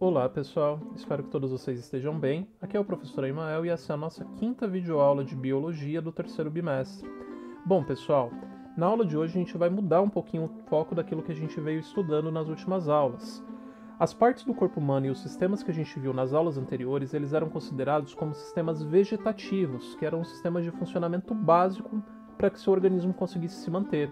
Olá pessoal, espero que todos vocês estejam bem. Aqui é o professor Emael e essa é a nossa quinta videoaula de Biologia do terceiro bimestre. Bom pessoal, na aula de hoje a gente vai mudar um pouquinho o foco daquilo que a gente veio estudando nas últimas aulas. As partes do corpo humano e os sistemas que a gente viu nas aulas anteriores, eles eram considerados como sistemas vegetativos, que eram sistemas de funcionamento básico para que seu organismo conseguisse se manter.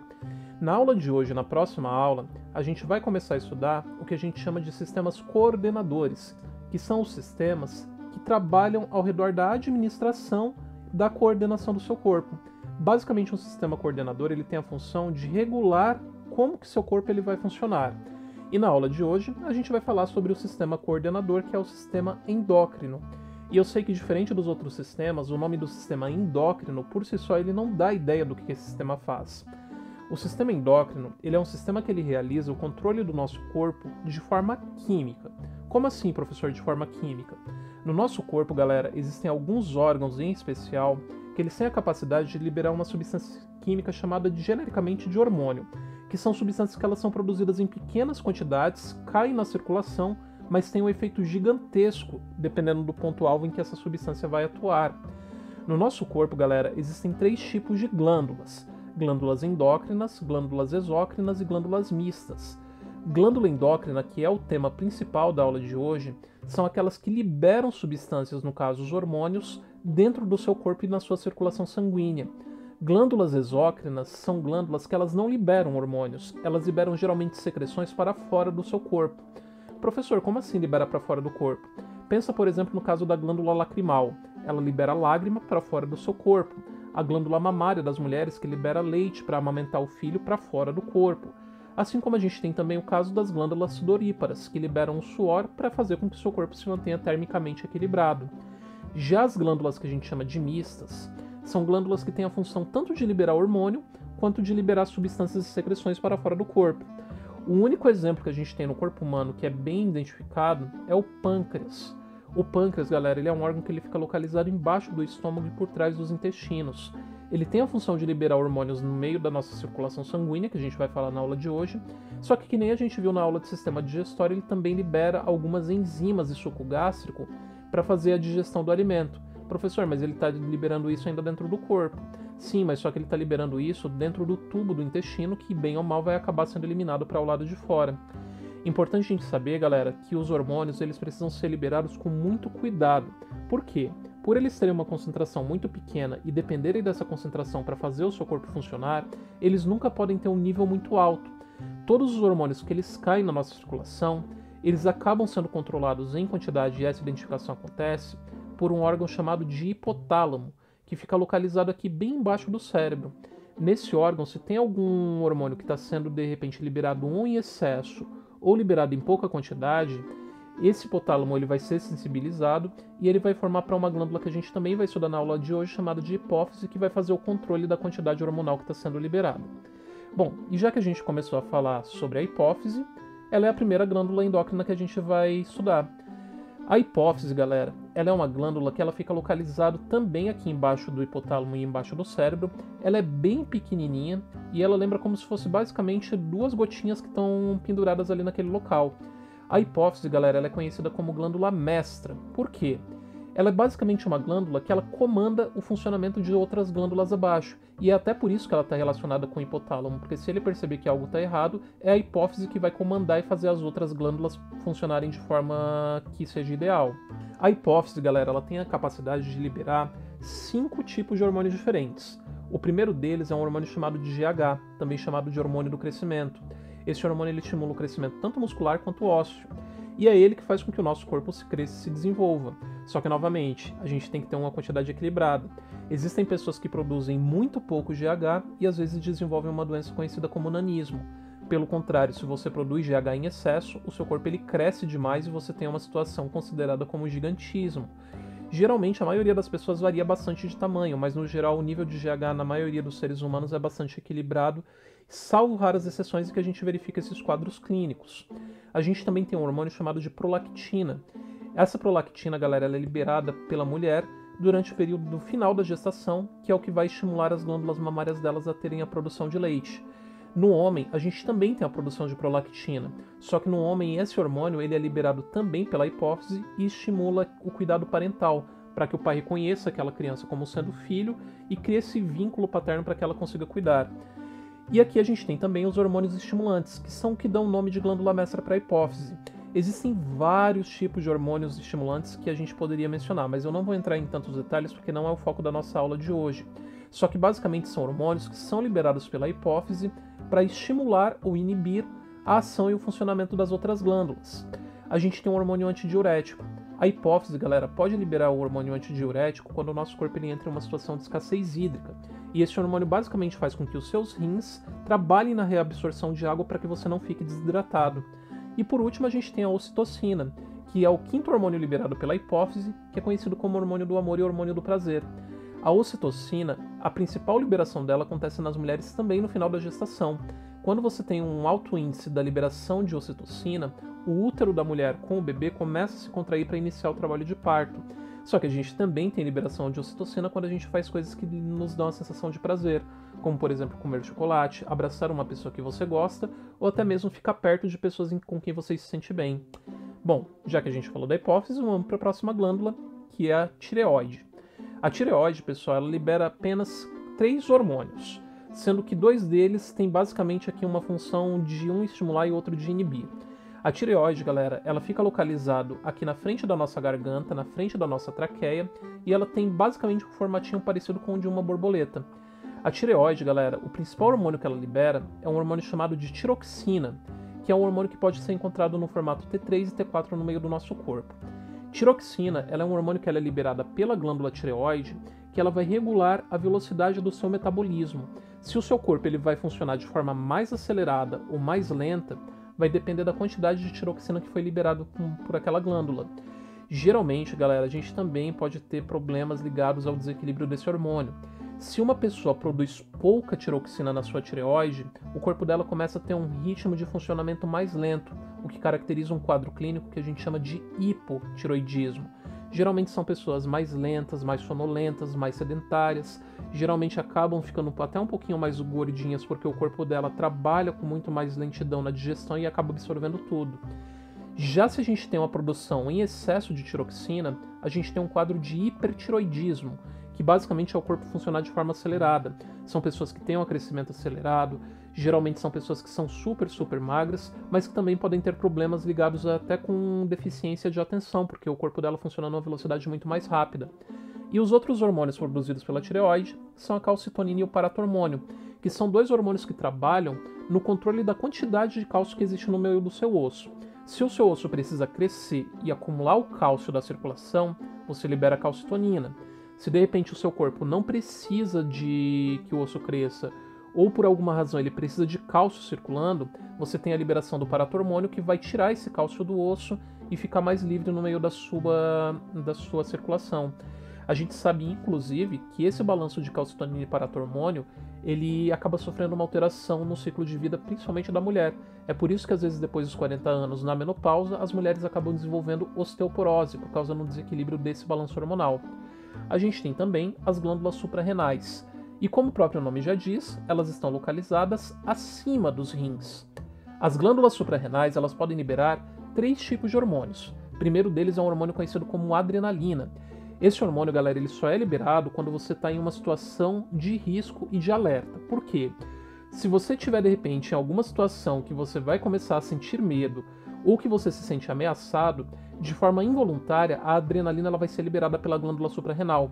Na aula de hoje, na próxima aula, a gente vai começar a estudar o que a gente chama de sistemas coordenadores, que são os sistemas que trabalham ao redor da administração da coordenação do seu corpo. Basicamente, um sistema coordenador ele tem a função de regular como que seu corpo ele vai funcionar. E na aula de hoje, a gente vai falar sobre o sistema coordenador, que é o sistema endócrino. E eu sei que, diferente dos outros sistemas, o nome do sistema endócrino, por si só, ele não dá ideia do que esse sistema faz. O sistema endócrino ele é um sistema que ele realiza o controle do nosso corpo de forma química. Como assim, professor, de forma química? No nosso corpo, galera, existem alguns órgãos em especial que eles têm a capacidade de liberar uma substância química chamada genericamente de hormônio, que são substâncias que elas são produzidas em pequenas quantidades, caem na circulação, mas têm um efeito gigantesco dependendo do ponto-alvo em que essa substância vai atuar. No nosso corpo, galera, existem 3 tipos de glândulas. Glândulas endócrinas, glândulas exócrinas e glândulas mistas. Glândula endócrina, que é o tema principal da aula de hoje, são aquelas que liberam substâncias, no caso os hormônios, dentro do seu corpo e na sua circulação sanguínea. Glândulas exócrinas são glândulas que elas não liberam hormônios, elas liberam geralmente secreções para fora do seu corpo. Professor, como assim libera para fora do corpo? Pensa, por exemplo, no caso da glândula lacrimal. Ela libera lágrima para fora do seu corpo. A glândula mamária das mulheres que libera leite para amamentar o filho para fora do corpo. Assim como a gente tem também o caso das glândulas sudoríparas, que liberam o suor para fazer com que o seu corpo se mantenha termicamente equilibrado. Já as glândulas que a gente chama de mistas, são glândulas que têm a função tanto de liberar hormônio, quanto de liberar substâncias e secreções para fora do corpo. O único exemplo que a gente tem no corpo humano que é bem identificado é o pâncreas. O pâncreas, galera, ele é um órgão que ele fica localizado embaixo do estômago e por trás dos intestinos. Ele tem a função de liberar hormônios no meio da nossa circulação sanguínea, que a gente vai falar na aula de hoje, só que nem a gente viu na aula de sistema digestório, ele também libera algumas enzimas e suco gástrico para fazer a digestão do alimento. Professor, mas ele está liberando isso ainda dentro do corpo. Sim, mas só que ele está liberando isso dentro do tubo do intestino, que bem ou mal vai acabar sendo eliminado para o lado de fora. Importante a gente saber, galera, que os hormônios eles precisam ser liberados com muito cuidado. Por quê? Por eles terem uma concentração muito pequena e dependerem dessa concentração para fazer o seu corpo funcionar, eles nunca podem ter um nível muito alto. Todos os hormônios que eles caem na nossa circulação, eles acabam sendo controlados em quantidade, e essa identificação acontece por um órgão chamado de hipotálamo, que fica localizado aqui bem embaixo do cérebro. Nesse órgão, se tem algum hormônio que está sendo de repente liberado em excesso ou liberado em pouca quantidade, esse hipotálamo ele vai ser sensibilizado e ele vai formar para uma glândula que a gente também vai estudar na aula de hoje, chamada de hipófise, que vai fazer o controle da quantidade hormonal que está sendo liberada. Bom, e já que a gente começou a falar sobre a hipófise, ela é a primeira glândula endócrina que a gente vai estudar. A hipófise, galera, ela é uma glândula que ela fica localizada também aqui embaixo do hipotálamo e embaixo do cérebro. Ela é bem pequenininha e ela lembra como se fosse basicamente 2 gotinhas que estão penduradas ali naquele local. A hipófise, galera, ela é conhecida como glândula mestra. Por quê? Ela é basicamente uma glândula que ela comanda o funcionamento de outras glândulas abaixo. E é até por isso que ela está relacionada com o hipotálamo, porque se ele perceber que algo está errado, é a hipófise que vai comandar e fazer as outras glândulas funcionarem de forma que seja ideal. A hipófise, galera, ela tem a capacidade de liberar 5 tipos de hormônios diferentes. O primeiro deles é um hormônio chamado de GH, também chamado de hormônio do crescimento. Esse hormônio ele estimula o crescimento tanto muscular quanto ósseo. E é ele que faz com que o nosso corpo se cresça e se desenvolva. Só que, novamente, a gente tem que ter uma quantidade equilibrada. Existem pessoas que produzem muito pouco GH e às vezes desenvolvem uma doença conhecida como nanismo. Pelo contrário, se você produz GH em excesso, o seu corpo ele cresce demais e você tem uma situação considerada como gigantismo. Geralmente, a maioria das pessoas varia bastante de tamanho, mas no geral o nível de GH na maioria dos seres humanos é bastante equilibrado, salvo raras exceções em que a gente verifica esses quadros clínicos. A gente também tem um hormônio chamado de prolactina. Essa prolactina, galera, ela é liberada pela mulher durante o período do final da gestação, que é o que vai estimular as glândulas mamárias delas a terem a produção de leite. No homem, a gente também tem a produção de prolactina, só que no homem esse hormônio ele é liberado também pela hipófise e estimula o cuidado parental, para que o pai reconheça aquela criança como sendo filho e crie esse vínculo paterno para que ela consiga cuidar. E aqui a gente tem também os hormônios estimulantes, que são o que dão o nome de glândula mestra para a hipófise. Existem vários tipos de hormônios estimulantes que a gente poderia mencionar, mas eu não vou entrar em tantos detalhes porque não é o foco da nossa aula de hoje. Só que basicamente são hormônios que são liberados pela hipófise para estimular ou inibir a ação e o funcionamento das outras glândulas. A gente tem um hormônio antidiurético. A hipófise, galera, pode liberar o hormônio antidiurético quando o nosso corpo ele entra em uma situação de escassez hídrica. E esse hormônio basicamente faz com que os seus rins trabalhem na reabsorção de água para que você não fique desidratado. E por último a gente tem a ocitocina, que é o quinto hormônio liberado pela hipófise, que é conhecido como hormônio do amor e hormônio do prazer. A ocitocina, a principal liberação dela acontece nas mulheres também no final da gestação. Quando você tem um alto índice da liberação de ocitocina, o útero da mulher com o bebê começa a se contrair para iniciar o trabalho de parto. Só que a gente também tem liberação de ocitocina quando a gente faz coisas que nos dão a sensação de prazer, como por exemplo comer chocolate, abraçar uma pessoa que você gosta, ou até mesmo ficar perto de pessoas com quem você se sente bem. Bom, já que a gente falou da hipófise, vamos para a próxima glândula, que é a tireoide. A tireoide, pessoal, ela libera apenas 3 hormônios, sendo que 2 deles têm basicamente aqui uma função de um estimular e outro de inibir. A tireoide, galera, ela fica localizado aqui na frente da nossa garganta, na frente da nossa traqueia, e ela tem basicamente um formatinho parecido com o de uma borboleta. A tireoide, galera, o principal hormônio que ela libera é um hormônio chamado de tiroxina, que é um hormônio que pode ser encontrado no formato T3 e T4 no meio do nosso corpo. Tiroxina, ela é um hormônio que ela é liberada pela glândula tireoide, que ela vai regular a velocidade do seu metabolismo. Se o seu corpo ele vai funcionar de forma mais acelerada ou mais lenta, vai depender da quantidade de tiroxina que foi liberado por aquela glândula. Geralmente, galera, a gente também pode ter problemas ligados ao desequilíbrio desse hormônio. Se uma pessoa produz pouca tiroxina na sua tireoide, o corpo dela começa a ter um ritmo de funcionamento mais lento, o que caracteriza um quadro clínico que a gente chama de hipotiroidismo. Geralmente são pessoas mais lentas, mais sonolentas, mais sedentárias, geralmente acabam ficando até um pouquinho mais gordinhas porque o corpo dela trabalha com muito mais lentidão na digestão e acaba absorvendo tudo. Já se a gente tem uma produção em excesso de tiroxina, a gente tem um quadro de hipertiroidismo, que basicamente é o corpo funcionar de forma acelerada. São pessoas que têm um crescimento acelerado, geralmente são pessoas que são super magras, mas que também podem ter problemas ligados até com deficiência de atenção, porque o corpo dela funciona numa velocidade muito mais rápida. E os outros hormônios produzidos pela tireoide são a calcitonina e o paratormônio, que são 2 hormônios que trabalham no controle da quantidade de cálcio que existe no meio do seu osso. Se o seu osso precisa crescer e acumular o cálcio da circulação, você libera a calcitonina. Se de repente o seu corpo não precisa de que o osso cresça, ou por alguma razão ele precisa de cálcio circulando, você tem a liberação do paratormônio que vai tirar esse cálcio do osso e ficar mais livre no meio da sua circulação. A gente sabe, inclusive, que esse balanço de calcitonina e paratormônio ele acaba sofrendo uma alteração no ciclo de vida, principalmente da mulher. É por isso que às vezes depois dos 40 anos, na menopausa, as mulheres acabam desenvolvendo osteoporose por causa do desequilíbrio desse balanço hormonal. A gente tem também as glândulas suprarrenais. E como o próprio nome já diz, elas estão localizadas acima dos rins. As glândulas suprarrenais elas podem liberar 3 tipos de hormônios. O primeiro deles é um hormônio conhecido como adrenalina. Esse hormônio, galera, ele só é liberado quando você está em uma situação de risco e de alerta. Por quê? Se você estiver, de repente, em alguma situação que você vai começar a sentir medo ou que você se sente ameaçado, de forma involuntária, a adrenalina ela vai ser liberada pela glândula suprarrenal.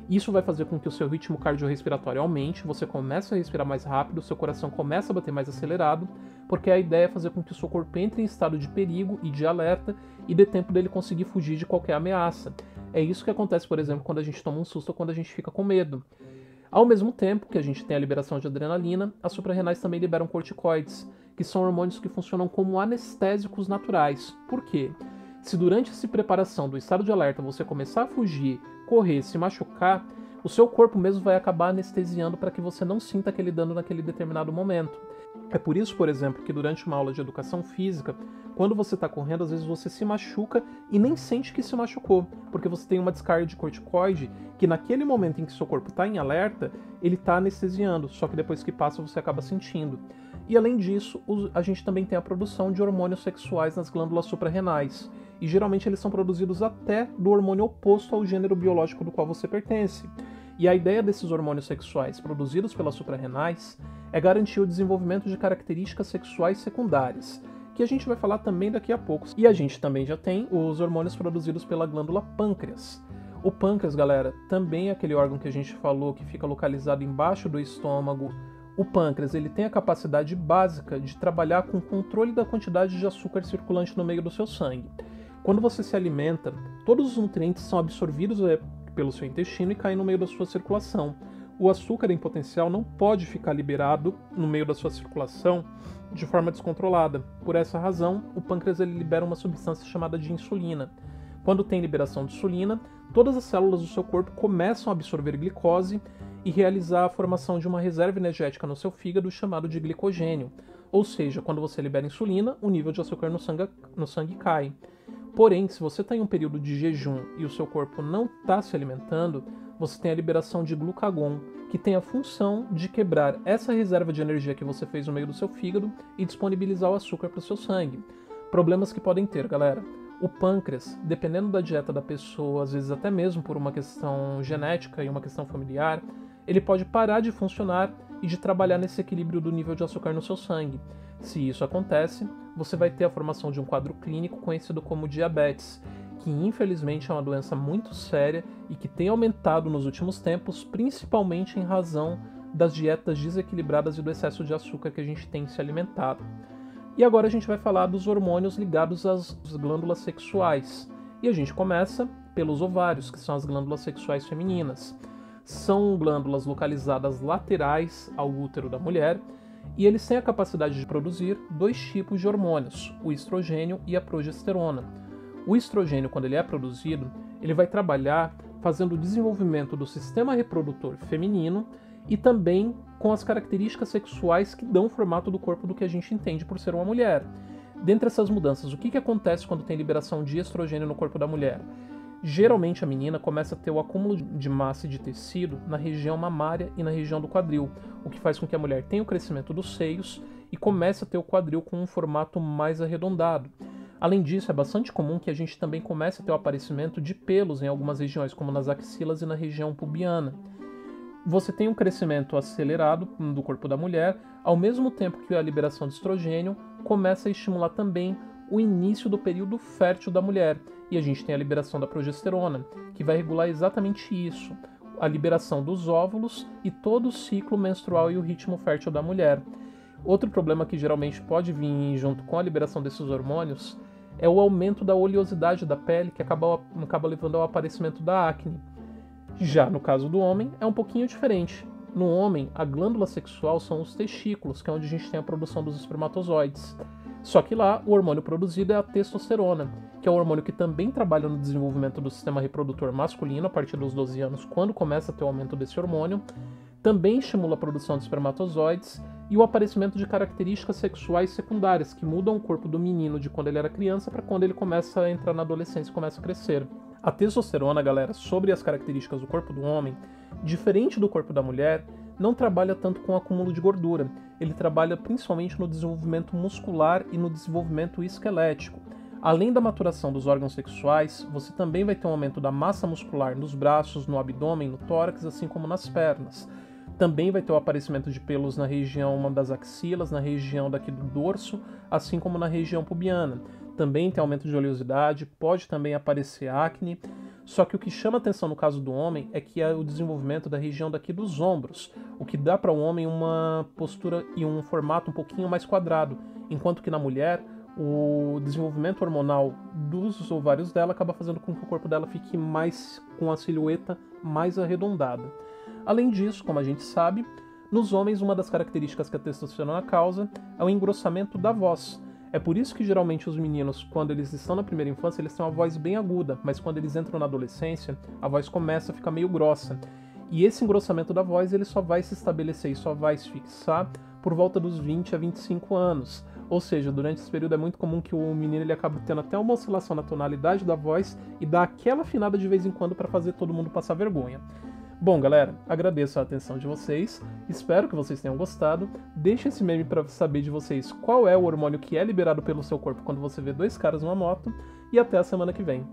Isso vai fazer com que o seu ritmo cardiorrespiratório aumente, você comece a respirar mais rápido, seu coração começa a bater mais acelerado, porque a ideia é fazer com que o seu corpo entre em estado de perigo e de alerta e dê tempo dele conseguir fugir de qualquer ameaça. É isso que acontece, por exemplo, quando a gente toma um susto ou quando a gente fica com medo. Ao mesmo tempo que a gente tem a liberação de adrenalina, as suprarrenais também liberam corticoides, que são hormônios que funcionam como anestésicos naturais. Por quê? Se durante essa preparação do estado de alerta você começar a fugir, correr, se machucar, o seu corpo mesmo vai acabar anestesiando para que você não sinta aquele dano naquele determinado momento. É por isso, por exemplo, que durante uma aula de educação física, Quando você está correndo, às vezes você se machuca e nem sente que se machucou, porque você tem uma descarga de corticoide que naquele momento em que seu corpo está em alerta, ele está anestesiando, só que depois que passa você acaba sentindo. E além disso, a gente também tem a produção de hormônios sexuais nas glândulas suprarrenais, e geralmente eles são produzidos até do hormônio oposto ao gênero biológico do qual você pertence. E a ideia desses hormônios sexuais produzidos pelas suprarrenais é garantir o desenvolvimento de características sexuais secundárias, que a gente vai falar também daqui a pouco. E a gente também já tem os hormônios produzidos pela glândula pâncreas. O pâncreas, galera, também é aquele órgão que a gente falou que fica localizado embaixo do estômago. O pâncreas, ele tem a capacidade básica de trabalhar com o controle da quantidade de açúcar circulante no meio do seu sangue. Quando você se alimenta, todos os nutrientes são absorvidos pelo seu intestino e caem no meio da sua circulação. O açúcar em potencial não pode ficar liberado no meio da sua circulação de forma descontrolada. Por essa razão, o pâncreas ele libera uma substância chamada de insulina. Quando tem liberação de insulina, todas as células do seu corpo começam a absorver glicose e realizar a formação de uma reserva energética no seu fígado chamado de glicogênio. Ou seja, quando você libera insulina, o nível de açúcar no sangue cai. Porém, se você está em um período de jejum e o seu corpo não está se alimentando, você tem a liberação de glucagon, que tem a função de quebrar essa reserva de energia que você fez no meio do seu fígado e disponibilizar o açúcar para o seu sangue. Problemas que podem ter, galera. O pâncreas, dependendo da dieta da pessoa, às vezes até mesmo por uma questão genética e uma questão familiar, ele pode parar de funcionar e de trabalhar nesse equilíbrio do nível de açúcar no seu sangue. Se isso acontece, você vai ter a formação de um quadro clínico conhecido como diabetes, que infelizmente é uma doença muito séria e que tem aumentado nos últimos tempos, principalmente em razão das dietas desequilibradas e do excesso de açúcar que a gente tem se alimentado. E agora a gente vai falar dos hormônios ligados às glândulas sexuais. E a gente começa pelos ovários, que são as glândulas sexuais femininas. São glândulas localizadas laterais ao útero da mulher e eles têm a capacidade de produzir dois tipos de hormônios, o estrogênio e a progesterona. O estrogênio, quando ele é produzido, ele vai trabalhar fazendo o desenvolvimento do sistema reprodutor feminino e também com as características sexuais que dão o formato do corpo do que a gente entende por ser uma mulher. Dentre essas mudanças, o que acontece quando tem liberação de estrogênio no corpo da mulher? Geralmente a menina começa a ter o acúmulo de massa e de tecido na região mamária e na região do quadril, o que faz com que a mulher tenha o crescimento dos seios e comece a ter o quadril com um formato mais arredondado. Além disso, é bastante comum que a gente também comece a ter o aparecimento de pelos em algumas regiões, como nas axilas e na região pubiana. Você tem um crescimento acelerado do corpo da mulher, ao mesmo tempo que a liberação de estrogênio começa a estimular também o início do período fértil da mulher. E a gente tem a liberação da progesterona, que vai regular exatamente isso, a liberação dos óvulos e todo o ciclo menstrual e o ritmo fértil da mulher. Outro problema que geralmente pode vir junto com a liberação desses hormônios é o aumento da oleosidade da pele, que acaba levando ao aparecimento da acne. Já no caso do homem, é um pouquinho diferente. No homem, a glândula sexual são os testículos, que é onde a gente tem a produção dos espermatozoides. Só que lá, o hormônio produzido é a testosterona, que é um hormônio que também trabalha no desenvolvimento do sistema reprodutor masculino a partir dos 12 anos, quando começa a ter o aumento desse hormônio. Também estimula a produção de espermatozoides e o aparecimento de características sexuais secundárias, que mudam o corpo do menino de quando ele era criança para quando ele começa a entrar na adolescência e começa a crescer. A testosterona, galera, sobre as características do corpo do homem, diferente do corpo da mulher, não trabalha tanto com o acúmulo de gordura. Ele trabalha principalmente no desenvolvimento muscular e no desenvolvimento esquelético. Além da maturação dos órgãos sexuais, você também vai ter um aumento da massa muscular nos braços, no abdômen, no tórax, assim como nas pernas. Também vai ter o aparecimento de pelos na região das axilas, na região daqui do dorso, assim como na região pubiana. Também tem aumento de oleosidade, pode também aparecer acne. Só que o que chama atenção no caso do homem é que é o desenvolvimento da região daqui dos ombros, o que dá para o homem uma postura e um formato um pouquinho mais quadrado, enquanto que na mulher o desenvolvimento hormonal dos ovários dela acaba fazendo com que o corpo dela fique mais com a silhueta mais arredondada. Além disso, como a gente sabe, nos homens uma das características que a testosterona causa é o engrossamento da voz. É por isso que geralmente os meninos, quando eles estão na primeira infância, eles têm uma voz bem aguda, mas quando eles entram na adolescência, a voz começa a ficar meio grossa. E esse engrossamento da voz ele só vai se estabelecer e só vai se fixar por volta dos 20 a 25 anos. Ou seja, durante esse período é muito comum que o menino ele acabe tendo até uma oscilação na tonalidade da voz e dá aquela afinada de vez em quando para fazer todo mundo passar vergonha. Bom, galera, agradeço a atenção de vocês, espero que vocês tenham gostado. Deixe esse meme para saber de vocês qual é o hormônio que é liberado pelo seu corpo quando você vê dois caras numa moto, e até a semana que vem.